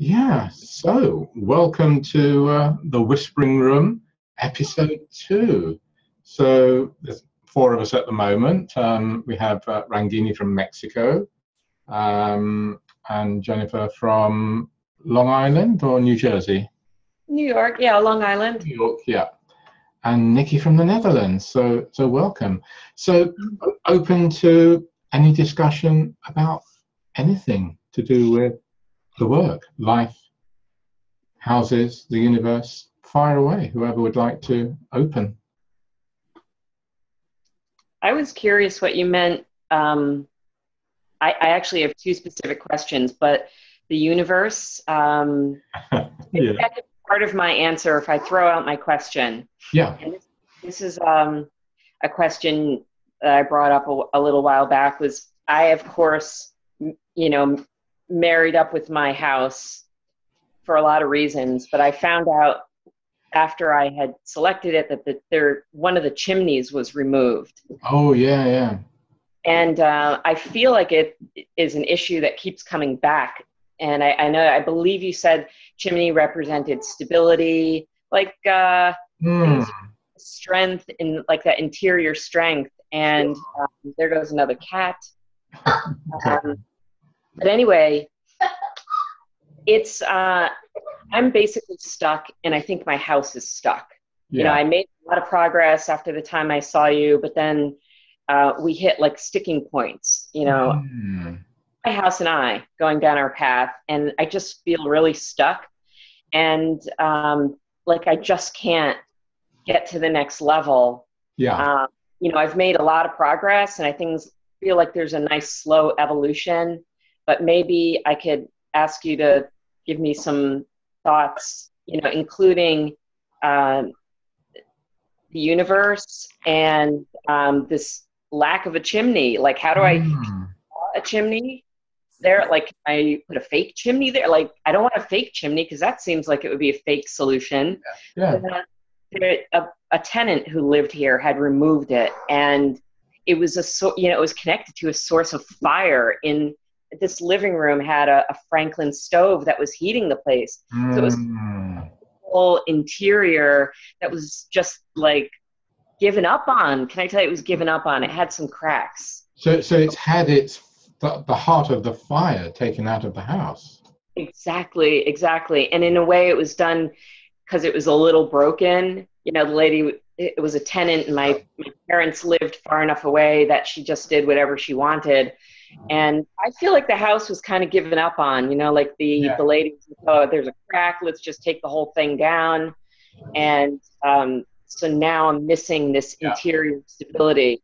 Yeah, so welcome to the Whispering Room, episode 2. So there's 4 of us at the moment. We have Rangini from Mexico, and Jennifer from Long Island or New Jersey? New York, yeah, Long Island. New York, yeah. And Nikki from the Netherlands. So welcome. So open to any discussion about anything to do with the work, life, houses, the universe. Fire away, whoever would like to open. I was curious what you meant. I actually have 2 specific questions, but the universe, Yeah. that could be part of my answer if I throw out my question. Yeah. And this is a question that I brought up a little while back. Was I, of course, married up with my house for a lot of reasons, but I found out after I had selected it that one of the chimneys was removed. Oh, yeah. And I feel like it is an issue that keeps coming back. And I believe you said chimney represented stability, like strength, in like that interior strength. And there goes another cat. But anyway, it's I'm basically stuck, and I think my house is stuck. Yeah. I made a lot of progress after the time I saw you, but then we hit like sticking points, my house and I going down our path, and I just feel really stuck, and like I just can't get to the next level. Yeah. I've made a lot of progress, and I feel like there's a nice slow evolution, but maybe I could ask you to give me some thoughts, including the universe and this lack of a chimney. Like, how do I a chimney there? Like, I put a fake chimney there? Like, I don't want a fake chimney because that seems like it would be a fake solution. Yeah. A tenant who lived here had removed it, and it was it was connected to a source of fire. In this living room had a Franklin stove that was heating the place. So it was whole interior that was just like given up on. Can I tell you, it was given up on. It had some cracks. So it's had the heart of the fire taken out of the house. Exactly. And in a way it was done because it was a little broken. The lady, it was a tenant, and my parents lived far enough away that she just did whatever she wanted. And I feel like the house was kind of given up on, like the lady, oh, there's a crack, let's just take the whole thing down. And so now I'm missing this interior stability.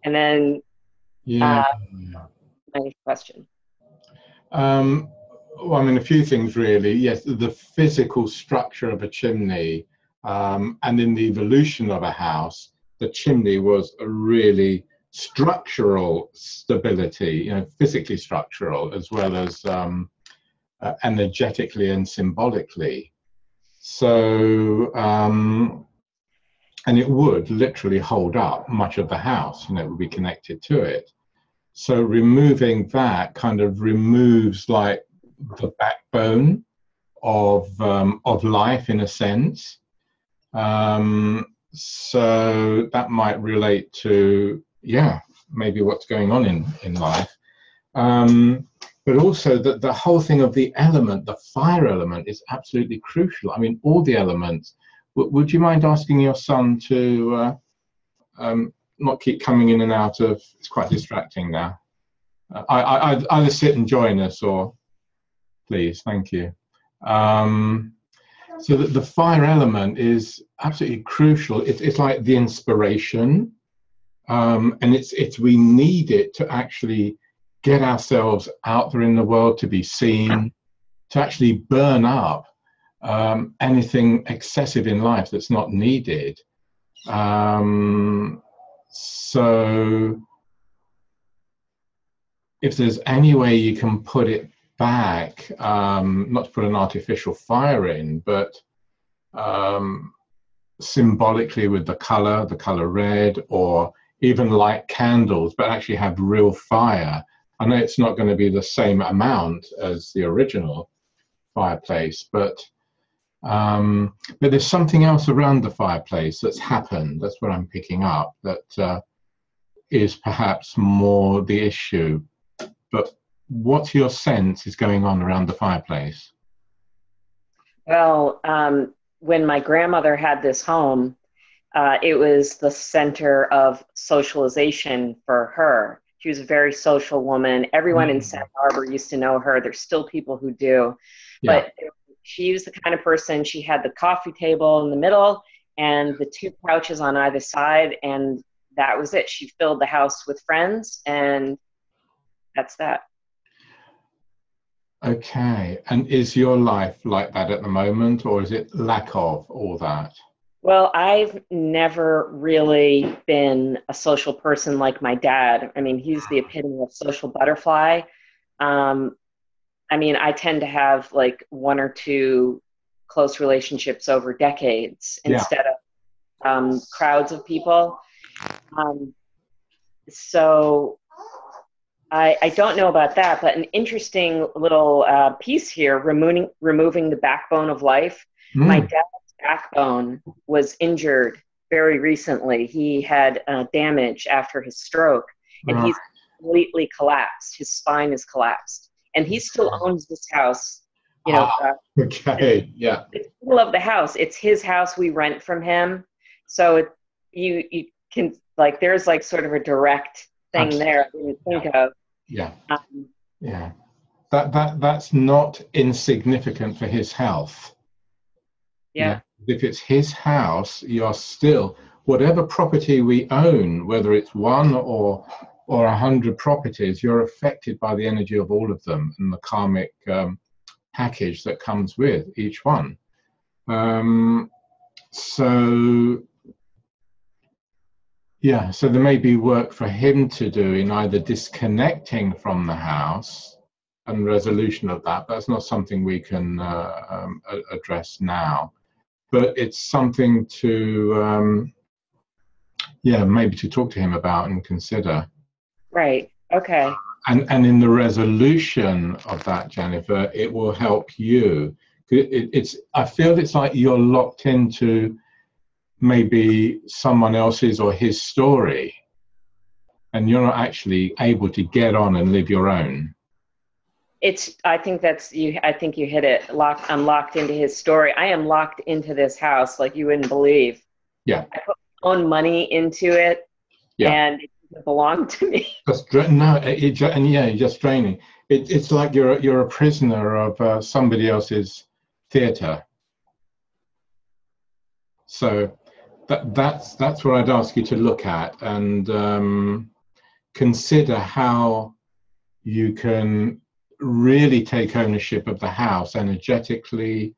And then my question. Well, I mean, a few things really. Yes, the physical structure of a chimney, and in the evolution of a house, the chimney was a really structural stability, physically structural as well as energetically and symbolically. So, and it would literally hold up much of the house, it would be connected to it. So removing that kind of removes like the backbone of life in a sense. So that might relate to, maybe what's going on in life. But also the whole thing of the element, the fire element, is absolutely crucial. I mean, all the elements. Would you mind asking your son to not keep coming in and out of, it's quite distracting now. I either sit and join us or, please, thank you. So that the fire element is absolutely crucial. It's like the inspiration, and it's we need it to actually get ourselves out there in the world, to be seen, to actually burn up anything excessive in life that's not needed. So if there's any way you can put it back, not to put an artificial fire in, but symbolically with the color red, or even light candles, but actually have real fire. I know it's not going to be the same amount as the original, fireplace, but there's something else around the fireplace that's happened. That's what I'm picking up. That is perhaps more the issue. But what's your sense is going on around the fireplace? Well, when my grandmother had this home, it was the center of socialization for her. She was a very social woman. Everyone in Santa Barbara used to know her. There's still people who do. Yeah. But she was the kind of person, she had the coffee table in the middle and the two couches on either side, and that was it. She filled the house with friends, and that's that. Okay. And is your life like that at the moment, or is it lack of all that? Well, I've never really been a social person like my dad. I mean, he's the epitome of social butterfly. I mean, I tend to have like one or two close relationships over decades instead of crowds of people. So I don't know about that, but an interesting little piece here, removing the backbone of life. My dad's backbone was injured very recently. He had damage after his stroke, and he's completely collapsed. His spine is collapsed, and he still owns this house. You know, okay, yeah. It's middle of the house. It's his house. We rent from him, so you can like there's like sort of a direct thing there when you think of. Yeah, yeah. That's not insignificant for his health. Yeah. If it's his house, you're still, whatever property we own, whether it's one or 100 properties, you're affected by the energy of all of them and the karmic package that comes with each one. So there may be work for him to do in either disconnecting from the house and resolution of that. That's not something we can address now. But it's something to, maybe to talk to him about and consider. Right. Okay. And in the resolution of that, Jennifer, it will help you. I feel it's like you're locked into maybe someone else's or his story, and you're not actually able to get on and live your own. I think you hit it. I'm locked into his story. I am locked into this house like you wouldn't believe. Yeah. I put my own money into it, and it doesn't belong to me. You're just draining. It's like you're a prisoner of somebody else's theatre. So that's what I'd ask you to look at and consider how you can really take ownership of the house energetically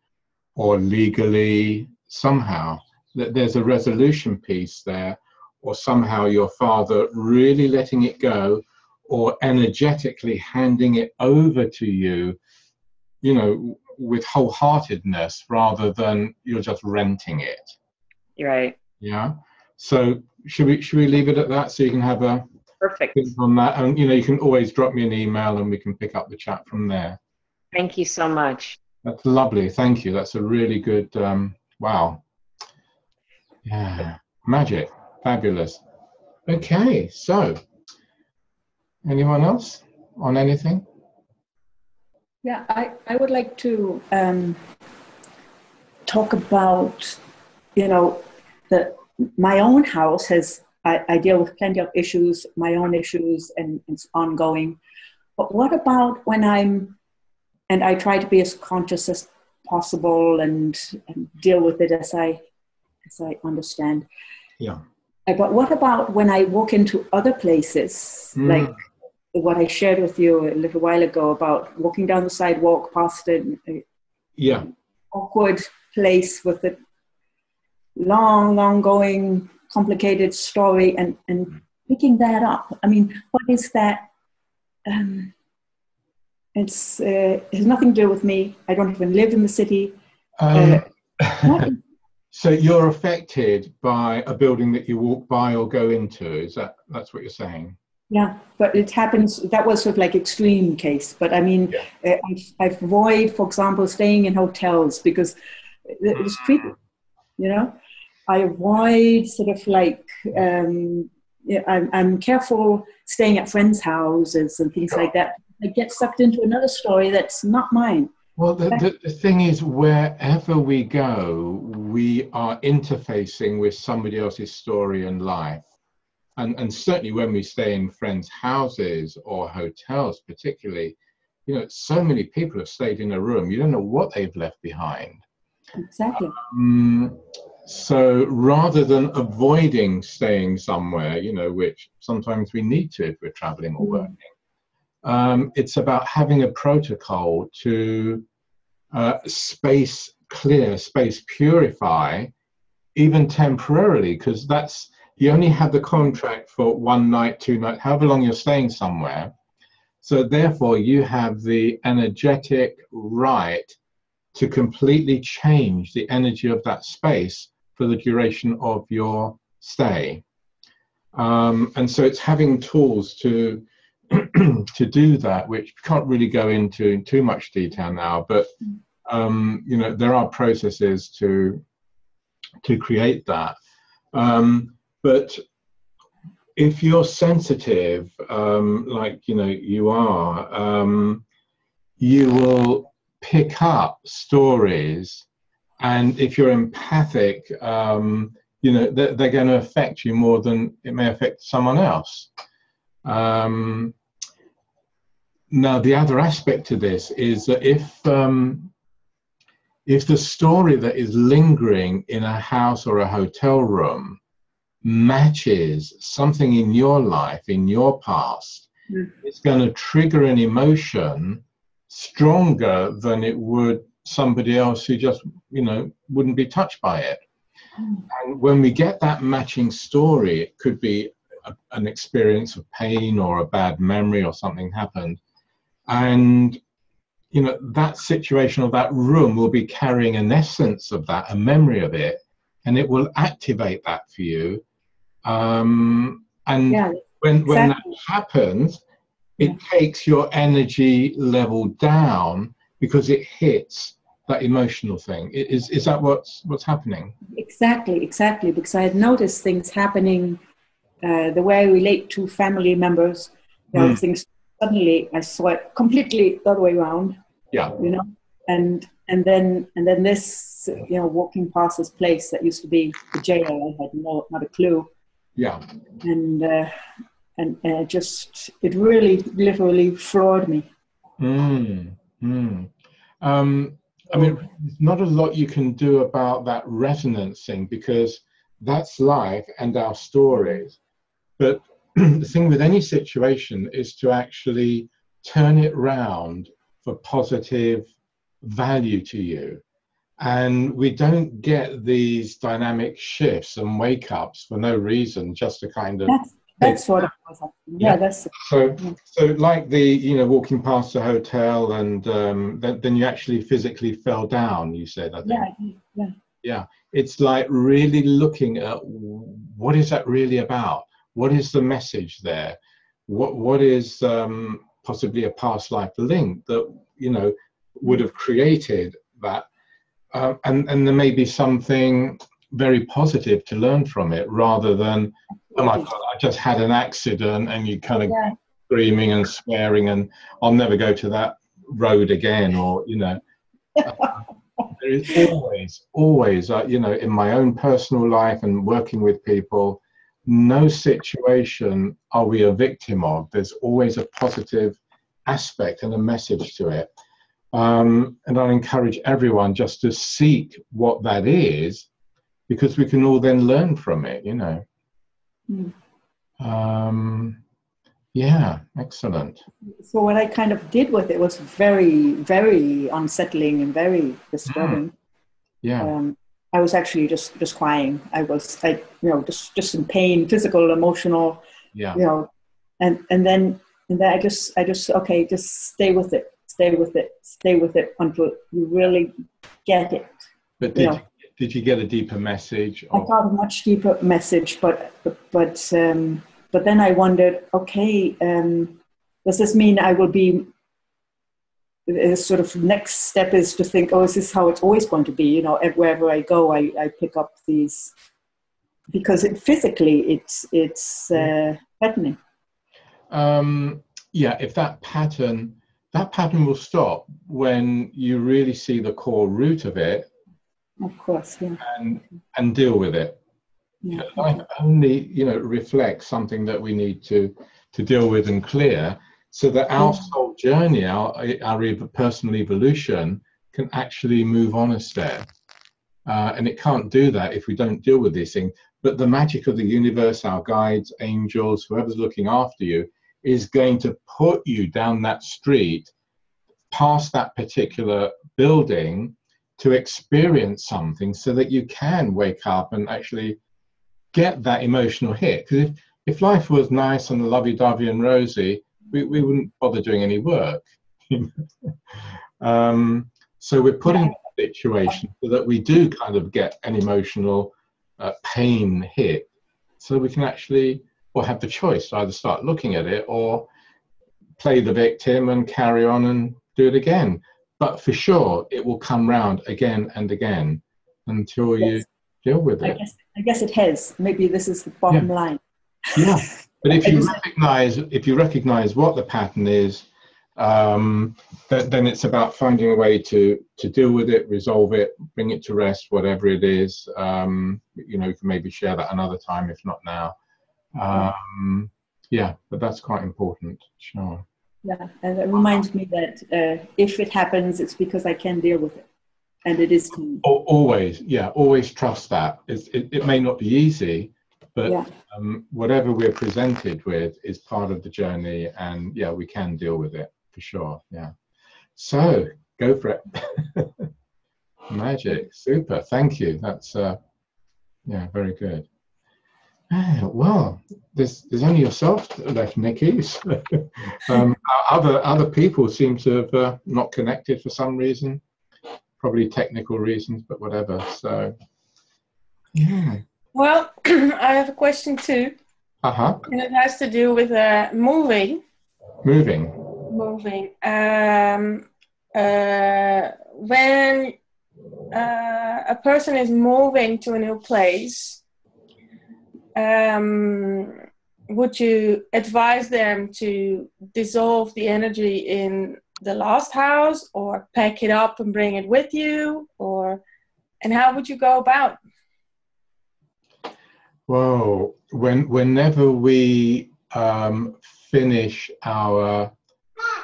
or legally somehow. That there's a resolution piece there, or somehow your father really letting it go or energetically handing it over to you, with wholeheartedness rather than you're just renting it. Right. Yeah. So should we leave it at that so you can have a perfect on that, and you can always drop me an email and we can pick up the chat from there. Thank you so much. That's lovely. Thank you. That's a really good wow. Yeah. Magic. Fabulous. Okay, so anyone else on anything? Yeah, I would like to talk about, my own house I deal with plenty of issues, my own issues, and it's ongoing. But what about when I try to be as conscious as possible and deal with it as I understand. Yeah. But what about when I walk into other places, like what I shared with you a little while ago about walking down the sidewalk past an awkward place with a long going, complicated story and picking that up. I mean, what is that? It has nothing to do with me. I don't even live in the city. So you're affected by a building that you walk by or go into. That's what you're saying? Yeah, but it happens. That was sort of like extreme case. But I mean, I avoid, for example, staying in hotels because it's creepy. You know, I avoid sort of like I'm careful staying at friends' houses and things like that. I get sucked into another story that's not mine. Well, the thing is, wherever we go, we are interfacing with somebody else's story and life. And certainly when we stay in friends' houses or hotels particularly, you know, so many people have stayed in a room, you don't know what they've left behind. Exactly. So rather than avoiding staying somewhere, you know, which sometimes we need to if we're traveling or working, it's about having a protocol to space clear, space purify, even temporarily, because that's, you only have the contract for 1 night, 2 nights, however long you're staying somewhere. So therefore you have the energetic right to completely change the energy of that space for the duration of your stay. And so it's having tools to to do that, which can't really go into in too much detail now, but you know, there are processes to create that. But if you're sensitive, like, you know, you are, you will pick up stories, and if you're empathic, you know, they're going to affect you more than it may affect someone else. Now, the other aspect to this is that if the story that is lingering in a house or a hotel room matches something in your life, in your past, it's going to trigger an emotion stronger than it would somebody else who just, you know, wouldn't be touched by it. And when we get that matching story, it could be an experience of pain or a bad memory or something happened. And, you know, that situation or that room will be carrying an essence of that, a memory of it, and it will activate that for you. And when that happens, it takes your energy level down because it hits that emotional thing. Is that what's happening? Exactly, because I had noticed things happening, the way I relate to family members, you know, things, suddenly I saw it completely the other way around. Yeah. You know, and then this, you know, walking past this place that used to be the jail, I had not a clue. Yeah. And it really literally floored me. I mean, there's not a lot you can do about that resonance thing because that's life and our stories. But the thing with any situation is to actually turn it round for positive value to you. And we don't get these dynamic shifts and wake ups for no reason, just to kind of that's what it was. Yeah, that's so like the, you know, walking past a hotel and then you actually physically fell down, you said, I think. Yeah, it's like really looking at what is that really about? What is the message there? What is possibly a past life link that, you know, would have created that? And there may be something very positive to learn from it, rather than, oh my God, I just had an accident, and you kind of screaming and swearing and I'll never go to that road again, or, you know. There is always, you know, in my own personal life and working with people, no situation are we a victim of. There's always a positive aspect and a message to it. And I encourage everyone just to seek what that is, because we can all then learn from it, you know. Yeah, excellent. So what I kind of did with it was very, very unsettling and very disturbing. I was actually just crying. I was like, you know, just in pain, physical, emotional. You know, and then I just okay, just stay with it until you really get it. But did you get a deeper message? I got a much deeper message, but but then I wondered, okay, does this mean I will be, the sort of next step is to think, oh, is this how it's always going to be? You know, wherever I go, I pick up these, because physically it's threatening. Yeah, if that pattern will stop when you really see the core root of it. Of course, yeah. And deal with it. Yeah. Life only, reflects something that we need to deal with and clear, so that our soul journey, our personal evolution, can actually move on a step. And it can't do that if we don't deal with these things. But the magic of the universe, our guides, angels, whoever's looking after you, is going to put you down that street, past that particular building, to experience something, so that you can wake up and actually get that emotional hit. Because if life was nice and lovey-dovey and rosy, we wouldn't bother doing any work. So we're put in a situation so that we do kind of get an emotional pain hit, so we can actually, or have the choice to either start looking at it or play the victim and carry on and do it again. But for sure, it will come round again and again until you deal with it. I guess it has. Maybe this is the bottom line. Yeah, but if you recognize what the pattern is, then it's about finding a way to deal with it, resolve it, bring it to rest, whatever it is. You can maybe share that another time, if not now. Yeah, but that's quite important. Sure. Yeah, and it reminds me that if it happens, it's because I can deal with it, and it is coming. Always trust that. It may not be easy, but whatever we're presented with is part of the journey, and we can deal with it for sure. Yeah. So go for it. Magic, super. Thank you. That's very good. Well, there's only yourself left, Nikki. Other people seem to have not connected for some reason, probably technical reasons, but whatever. So, yeah. Well, I have a question too. And it has to do with moving. Moving. When a person is moving to a new place, would you advise them to dissolve the energy in the last house, or pack it up and bring it with you, and how would you go about? Well, whenever we finish our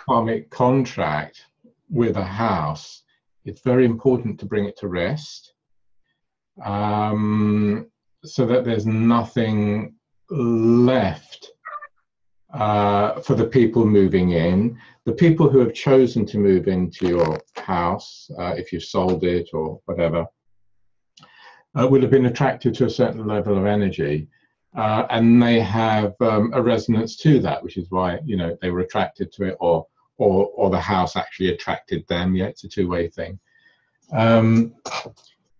karmic contract with a house, it's very important to bring it to rest. So that there's nothing left for the people moving in. The people who have chosen to move into your house, if you've sold it or whatever, will have been attracted to a certain level of energy, and they have a resonance to that, which is why they were attracted to it, or the house actually attracted them. Yeah, it's a two-way thing.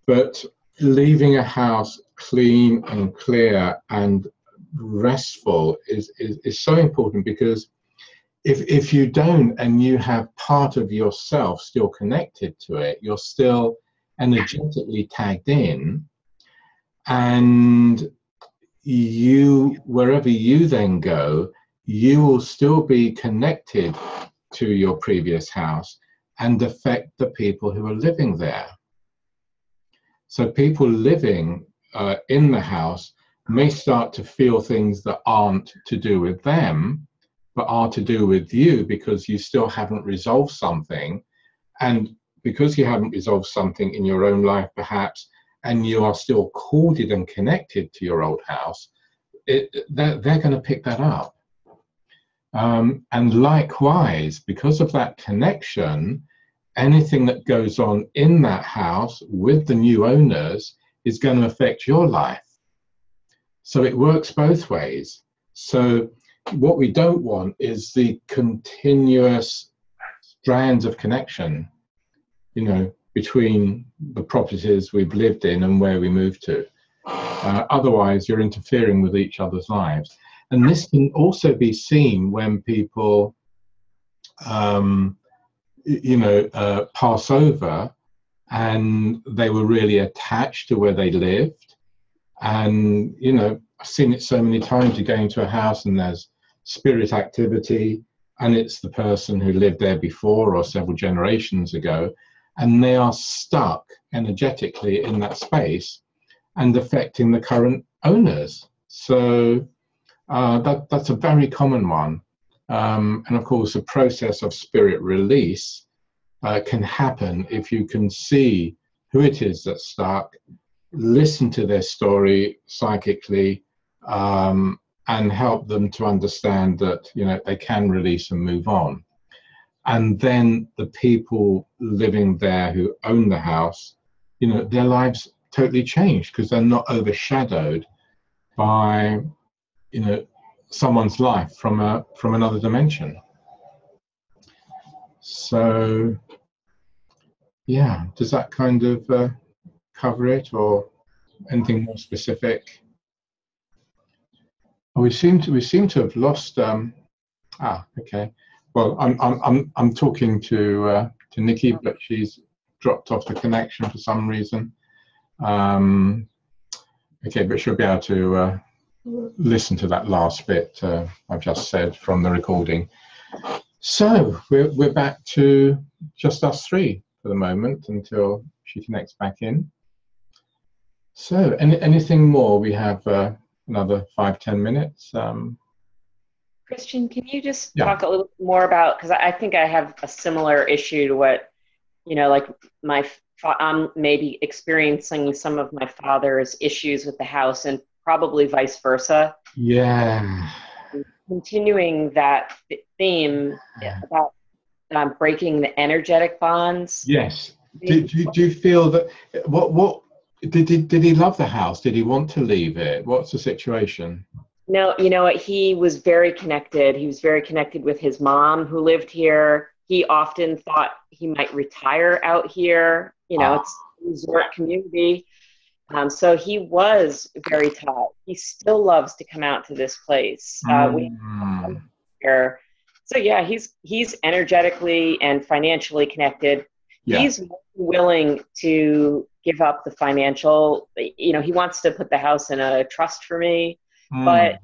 But leaving a house clean and clear and restful is so important, because if you don't, and you have part of yourself still connected to it, you're still energetically tagged in, and wherever you then go, you will still be connected to your previous house and affect the people who are living there. So people living in the house may start to feel things that aren't to do with them, but are to do with you, because you still haven't resolved something. And because you haven't resolved something in your own life, perhaps, and you are still corded and connected to your old house, they're going to pick that up. And likewise, because of that connection, anything that goes on in that house with the new owners is going to affect your life. So it works both ways. So what we don't want is the continuous strands of connection, between the properties we've lived in and where we moved to. Otherwise, you're interfering with each other's lives. And this can also be seen when people, pass over and they were really attached to where they lived. And, I've seen it so many times. You go into a house and there's spirit activity, and it's the person who lived there before or several generations ago, and they are stuck energetically in that space and affecting the current owners. So that's a very common one. And of course, the process of spirit release can happen if you can see who it is that's stuck, listen to their story psychically, and help them to understand that, they can release and move on. And then the people living there who own the house, their lives totally change because they're not overshadowed by, someone's life from another dimension. So, yeah, does that kind of cover it, or anything more specific? Oh, we seem to have lost. Okay. Well, I'm talking to Nikki, but she's dropped off the connection for some reason. Okay, but she'll be able to listen to that last bit I've just said from the recording. So we're back to just us three for the moment until she connects back in. So anything more? We have another 5-10 minutes. Christian, can you just talk a little more about, because I think I have a similar issue to what, like I'm maybe experiencing some of my father's issues with the house, and probably vice versa. Yeah. Continuing that theme about breaking the energetic bonds. Yes. Do you feel that, what did he love the house? Did he want to leave it? What's the situation? No, you know what? He was very connected. He was very connected with his mom who lived here. He often thought he might retire out here. It's a resort community. So he was very tight. He still loves to come out to this place. We here. So yeah, he's energetically and financially connected. Yeah. He's willing to give up the financial, he wants to put the house in a trust for me, but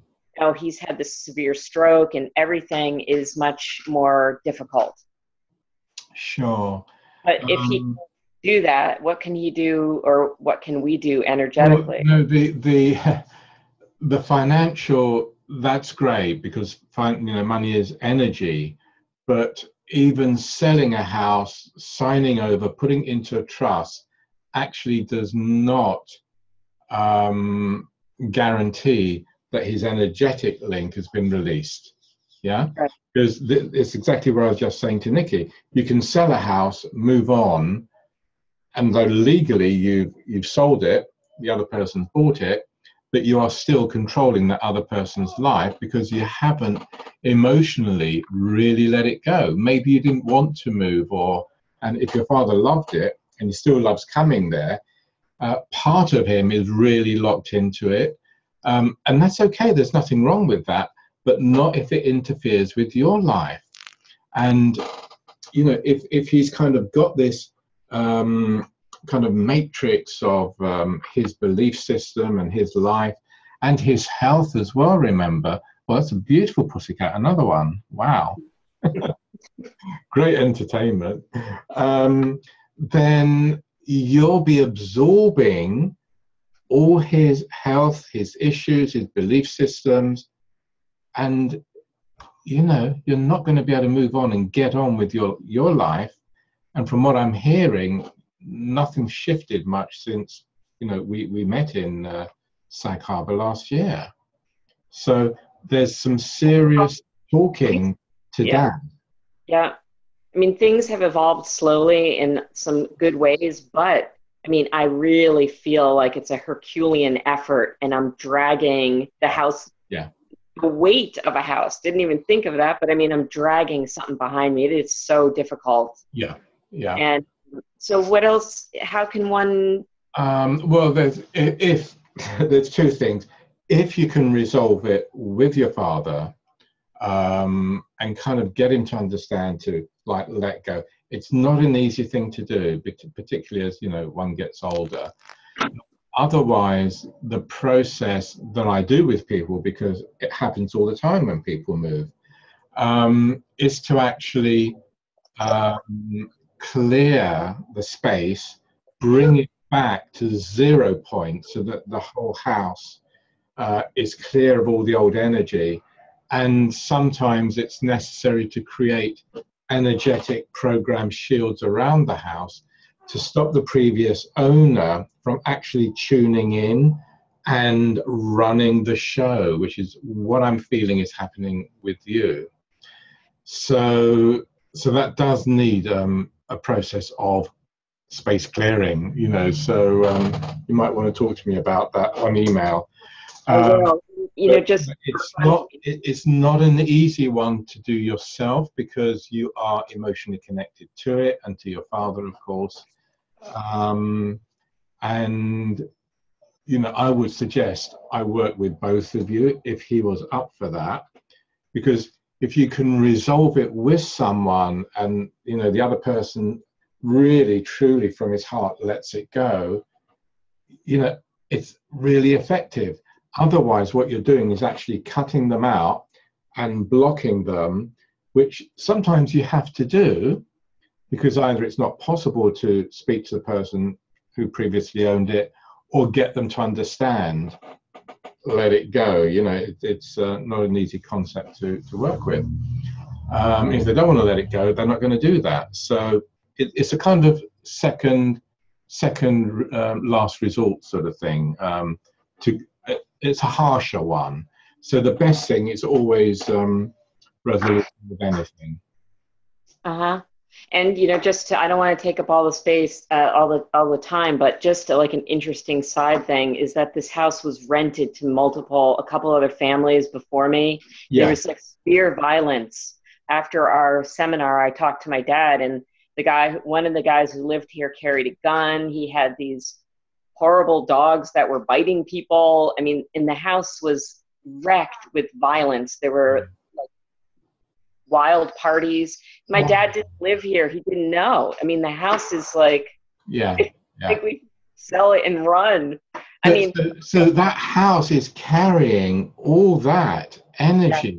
he's had this severe stroke and everything is much more difficult. Sure. But if he can do that, what can he do, or what can we do energetically? Well, no, the financial, that's great because money is energy, but even selling a house, signing over, putting into a trust actually does not guarantee that his energetic link has been released. Yeah, right. Because it's exactly what I was just saying to Nikki. You can sell a house, move on, and though legally you've sold it, the other person bought it, but you are still controlling that other person's life because you haven't emotionally really let it go. Maybe you didn't want to move, and if your father loved it and he still loves coming there, part of him is really locked into it. And that's okay, there's nothing wrong with that, but not if it interferes with your life. And, if he's kind of got this kind of matrix of his belief system and his life and his health as well, remember. Well, that's a beautiful pussycat, another one. Wow. Great entertainment. Then you'll be absorbing all his health, his issues, his belief systems, and you're not going to be able to move on and get on with your life. And from what I'm hearing, nothing's shifted much since we met in Sag Harbor last year. So there's some serious talking to that. Yeah. I mean, things have evolved slowly in some good ways, but I mean, I really feel like it's a Herculean effort, and I'm dragging the house. Yeah. The weight of a house. Didn't even think of that, but I mean, I'm dragging something behind me. It is so difficult. Yeah. Yeah. And so what else, how can one? Well, there's two things. if you can resolve it with your father, and kind of get him to understand to like let go. It's not an easy thing to do, particularly as, you know, one gets older. Otherwise, the process that I do with people, because it happens all the time when people move, is to actually clear the space, bring it back to 0 point so that the whole house is clear of all the old energy. And sometimes it's necessary to create energetic program shields around the house to stop the previous owner from actually tuning in and running the show, which is what I'm feeling is happening with you. So that does need a process of space clearing, you know. So you might want to talk to me about that on email. You know, just it's not an easy one to do yourself, because you are emotionally connected to it and to your father, of course. And you know, I would suggest I work with both of you if he was up for that, because if you can resolve it with someone and, you know, the other person really truly from his heart lets it go, you know, it's really effective. Otherwise, what you're doing is actually cutting them out and blocking them, which sometimes you have to do, because either it's not possible to speak to the person who previously owned it, or get them to understand, let it go. You know, it's not an easy concept to work with. If they don't want to let it go, they're not going to do that. So it's a kind of second last resort sort of thing. It's a harsher one. So the best thing is always resolution with anything. And you know, just to, I don't want to take up all the space all the time, but just like an interesting side thing is that this house was rented to a couple other families before me. Yeah. There was like severe violence. After our seminar, I talked to my dad, and one of the guys who lived here carried a gun. He had these horrible dogs that were biting people. I mean, and the house was wrecked with violence. There were like wild parties. My dad didn't live here. He didn't know. I mean, the house is like, like we sell it and run. I mean, so that house is carrying all that energy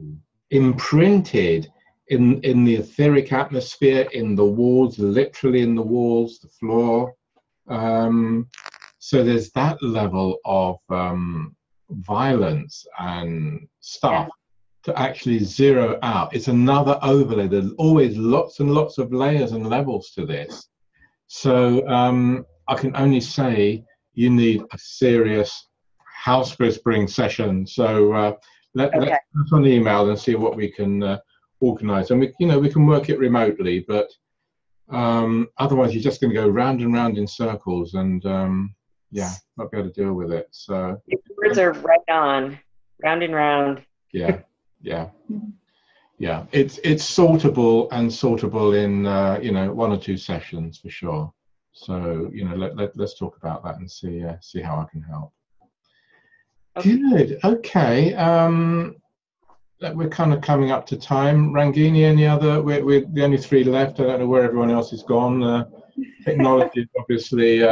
imprinted in the etheric atmosphere, in the walls, literally in the walls, the floor. So there's that level of violence and stuff to actually zero out. It's another overlay. There's always lots and lots of layers and levels to this. So I can only say you need a serious house whispering session. So let's put on the email and see what we can organize. And we can work it remotely, but otherwise you're just going to go round and round in circles and not be able to deal with it. So the words are right on, round and round. Yeah. It's sortable in 1 or 2 sessions for sure. So let's talk about that and see how I can help. Good. Okay. We're kind of coming up to time. Rangini, any other? We're the only 3 left. I don't know where everyone else is gone. Technology is obviously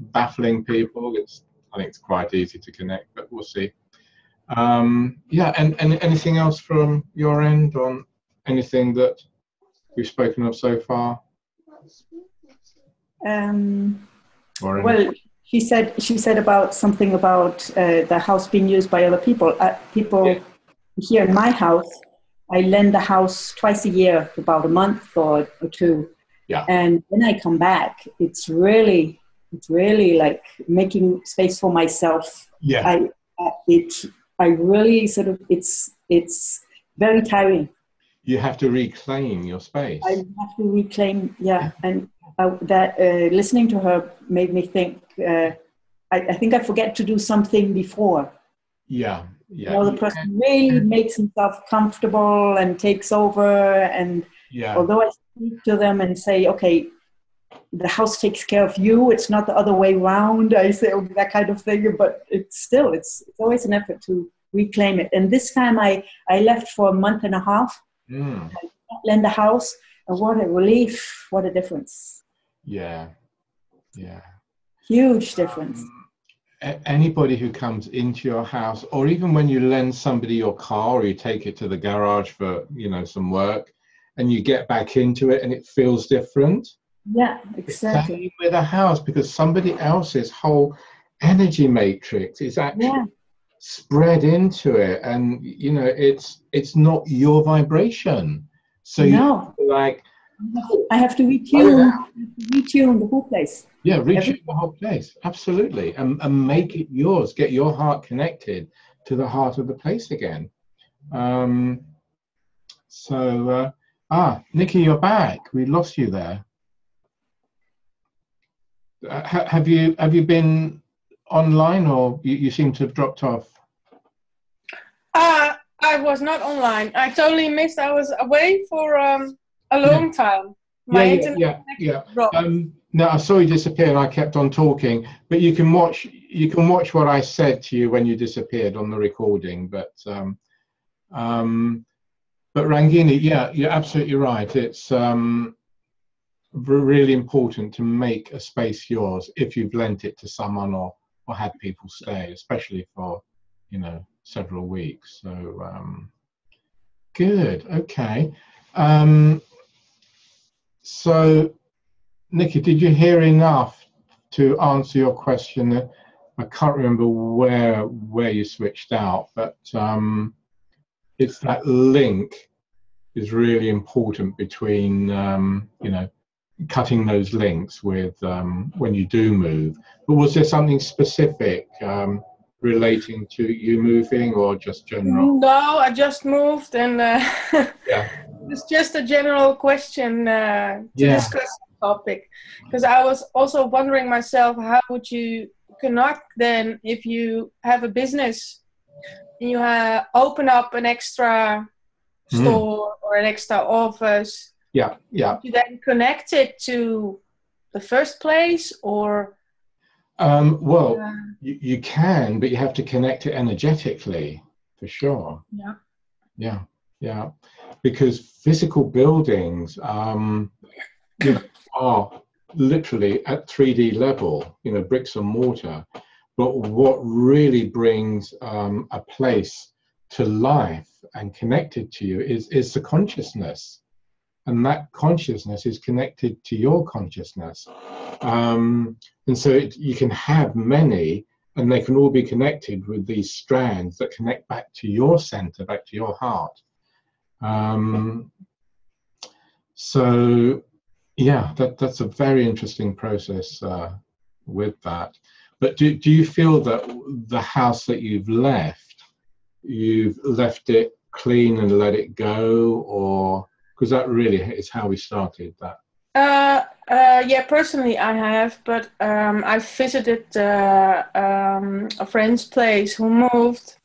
baffling people. I think it's quite easy to connect, but we'll see. And anything else from your end on anything that we've spoken of so far? Well, she said about something about the house being used by other people. Here in my house, I lend the house twice a year for about a month or 2. Yeah. And when I come back, it's really like making space for myself. Yeah. I really sort of, it's very tiring. You have to reclaim your space. I have to reclaim, and listening to her made me think, I think I forget to do something before. Yeah. The person really makes himself comfortable and takes over, and although I speak to them and say, okay, the house takes care of you. It's not the other way around. I say that kind of thing, but it's always an effort to reclaim it. And this time I left for a month and a half. I lent the house, and what a relief! What a difference! Yeah. Huge difference. Anybody who comes into your house, or even when you lend somebody your car, or you take it to the garage for some work, and you get back into it and it feels different. Yeah, exactly. Same with a house, because somebody else's whole energy matrix is actually spread into it, and it's not your vibration. So I have to retune the whole place. Yeah, retune the whole place, absolutely, and make it yours. Get your heart connected to the heart of the place again. Nikki, you're back. We lost you there. Have you been online, or you seem to have dropped off? I was not online. I totally missed. I was away for a long time. My internet dropped. No, I saw you disappear, and I kept on talking. But you can watch what I said to you when you disappeared on the recording. But Rangini, you're absolutely right. It's really important to make a space yours if you've lent it to someone or had people stay, especially for several weeks. So good. Okay. So Nikki, did you hear enough to answer your question? I can't remember where you switched out, but it's that link is really important between cutting those links with when you do move. But was there something specific relating to you moving, or just general? No, I just moved, and it's just a general question to discuss the topic, because I was also wondering myself, how would you connect then if you have a business and you open up an extra store or an extra office? Would you then connect it to the first place, or? You can, but you have to connect it energetically, for sure. Yeah. Because physical buildings are literally at 3D level, bricks and mortar. But what really brings a place to life and connected to you is the consciousness. And that consciousness is connected to your consciousness. And so you can have many, and they can all be connected with these strands that connect back to your center, back to your heart. That's a very interesting process with that. But do you feel that the house that you've left it clean and let it go, or? Because that really is how we started that. Personally I have, but I visited a friend's place who moved,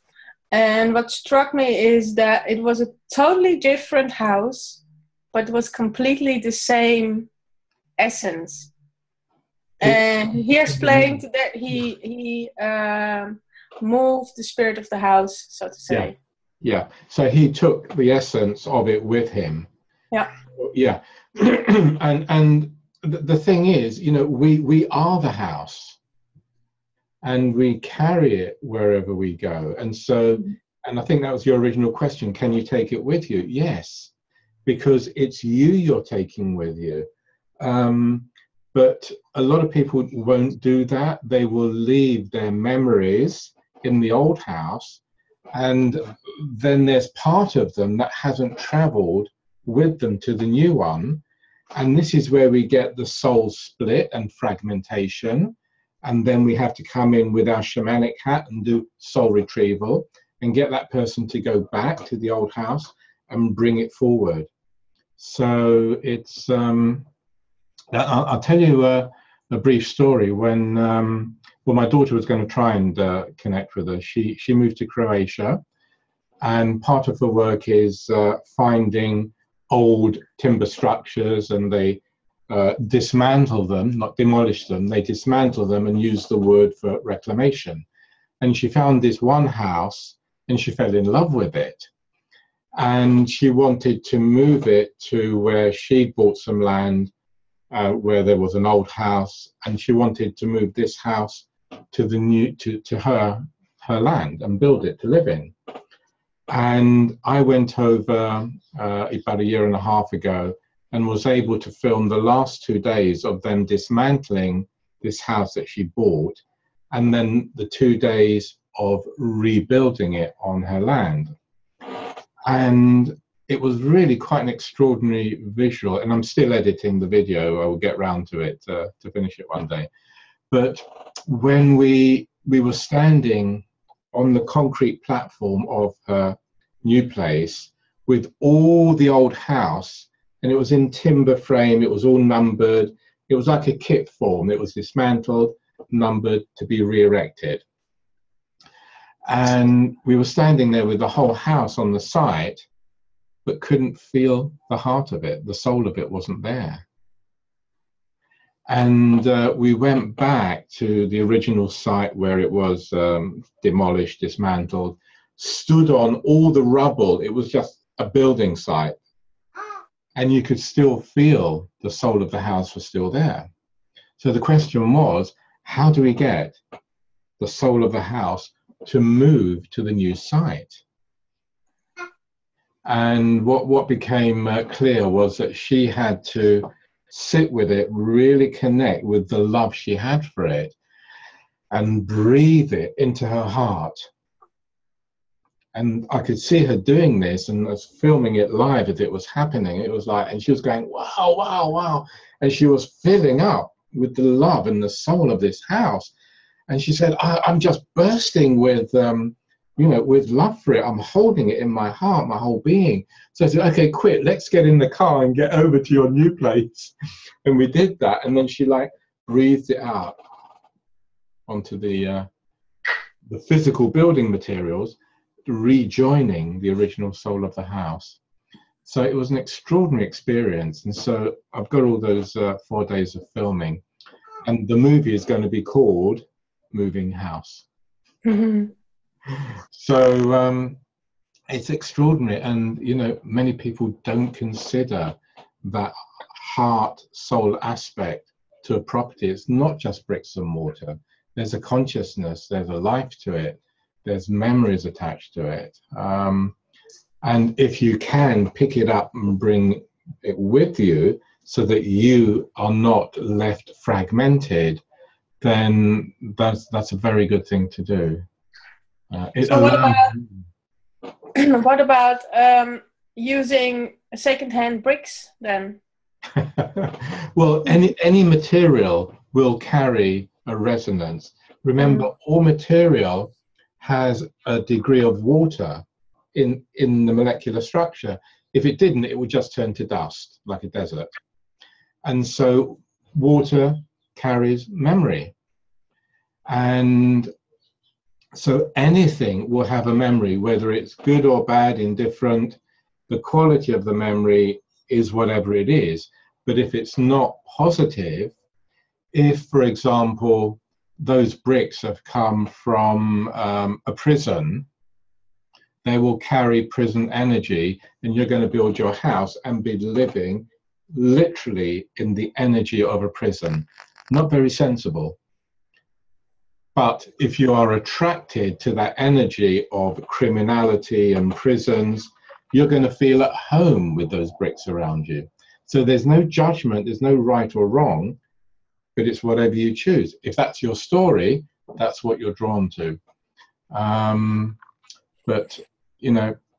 and what struck me is that it was a totally different house, but it was completely the same essence. And he explained that he moved the spirit of the house, so to say. Yeah. So he took the essence of it with him. Yeah. And the thing is, we are the house, and we carry it wherever we go. And so, and I think that was your original question, can you take it with you? Yes, because it's you're taking with you. But a lot of people won't do that. They will leave their memories in the old house, and then there's part of them that hasn't traveled with them to the new one. And this is where we get the soul split and fragmentation. And then we have to come in with our shamanic hat and do soul retrieval and get that person to go back to the old house and bring it forward. So it's, I'll tell you a brief story. When my daughter was going to try and connect with us, she moved to Croatia, and part of the work is finding old timber structures, and they dismantle them, not demolish them. They dismantle them and use the wood for reclamation. And she found this one house and she fell in love with it. And she wanted to move it to where she'd bought some land where there was an old house, and she wanted to move this house to the new to her land and build it to live in. And I went over about a year and a half ago and was able to film the last 2 days of them dismantling this house that she bought, and then the 2 days of rebuilding it on her land. And it was really quite an extraordinary visual, and I'm still editing the video. I will get round to it to finish it one day. But when we were standing on the concrete platform of her new place with all the old house, and it was in timber frame, it was all numbered, it was like a kit form, it was dismantled, numbered to be re-erected. And we were standing there with the whole house on the site, but couldn't feel the heart of it. The soul of it wasn't there. And we went back to the original site where it was demolished, dismantled, stood on all the rubble. It was just a building site. And you could still feel the soul of the house was still there. So the question was, how do we get the soul of the house to move to the new site? And what became clear was that she had to sit with it, really connect with the love she had for it, and breathe it into her heart. And I could see her doing this, and I was filming it live as it was happening. It was like, and she was going, wow, wow, wow. And she was filling up with the love and the soul of this house. And she said, I'm just bursting with, with love for it. I'm holding it in my heart, my whole being. So I said, okay, quick, let's get in the car and get over to your new place. And we did that. And then she breathed it out onto the physical building materials, rejoining the original soul of the house. So it was an extraordinary experience. And so I've got all those 4 days of filming. And the movie is going to be called Moving House. Mm-hmm. So it's extraordinary, and many people don't consider that heart soul aspect to a property. It's not just bricks and mortar. There's a consciousness, there's a life to it, there's memories attached to it, and if you can pick it up and bring it with you so that you are not left fragmented, then that's a very good thing to do. So what about using second-hand bricks then? Well, any material will carry a resonance. Remember, all material has a degree of water in the molecular structure. If it didn't, it would just turn to dust, like a desert. And so water carries memory. And so anything will have a memory, whether it's good or bad, indifferent. The quality of the memory is whatever it is. But if it's not positive, if, for example, those bricks have come from a prison, they will carry prison energy, and you're going to build your house and be living literally in the energy of a prison. Not very sensible. But if you are attracted to that energy of criminality and prisons, you're going to feel at home with those bricks around you. So there's no judgment, there's no right or wrong, but it's whatever you choose. If that's your story, that's what you're drawn to. But,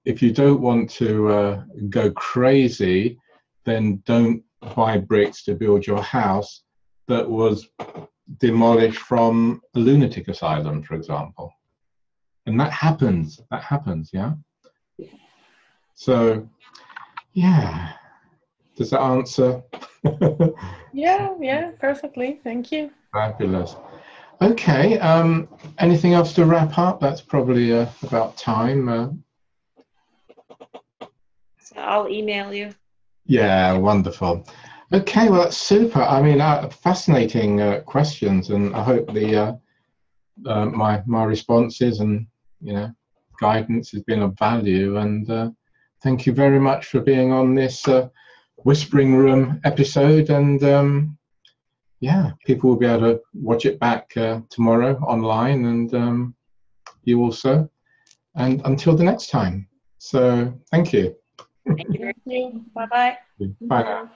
if you don't want to go crazy, then don't buy bricks to build your house that was demolished from a lunatic asylum, for example. And that happens, yeah? So, yeah. Does that answer? Yeah, perfectly. Thank you. Fabulous. Okay, anything else to wrap up? That's probably about time. So I'll email you. Yeah, wonderful. Okay, well, that's super. I mean, fascinating questions, and I hope the my responses and guidance has been of value. And thank you very much for being on this Whispering Room episode. And yeah, people will be able to watch it back tomorrow online, and you also. And until the next time. So thank you. Thank you. Bye bye. Bye now.